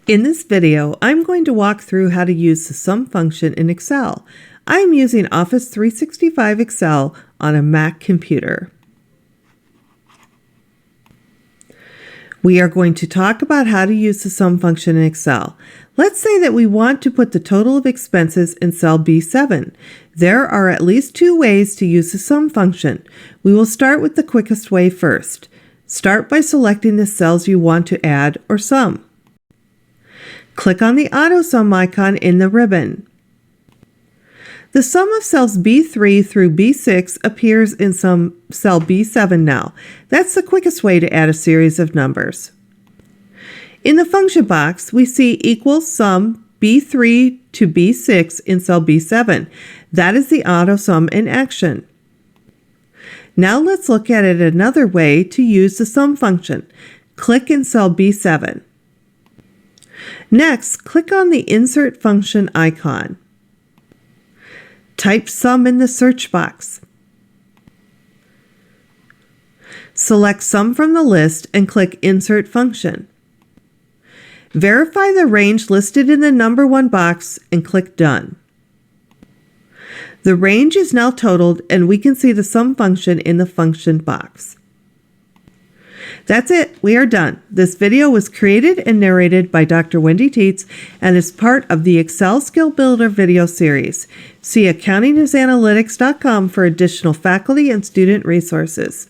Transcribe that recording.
In this video, I'm going to walk through how to use the sum function in Excel. I am using Office 365 Excel on a Mac computer. We are going to talk about how to use the sum function in Excel. Let's say that we want to put the total of expenses in cell B7. There are at least two ways to use the sum function. We will start with the quickest way first. Start by selecting the cells you want to add or sum. Click on the AutoSum icon in the ribbon. The sum of cells B3 through B6 appears in cell B7 now. That's the quickest way to add a series of numbers. In the function box, we see equals sum B3 to B6 in cell B7. That is the AutoSum in action. Now let's look at it another way to use the sum function. Click in cell B7. Next, click on the Insert Function icon. Type sum in the search box. Select sum from the list and click Insert Function. Verify the range listed in the number 1 box and click Done. The range is now totaled and we can see the sum function in the function box. That's it. We are done. This video was created and narrated by Dr. Wendy Tietz and is part of the Excel Skill Builder video series. See accountingisanalytics.com for additional faculty and student resources.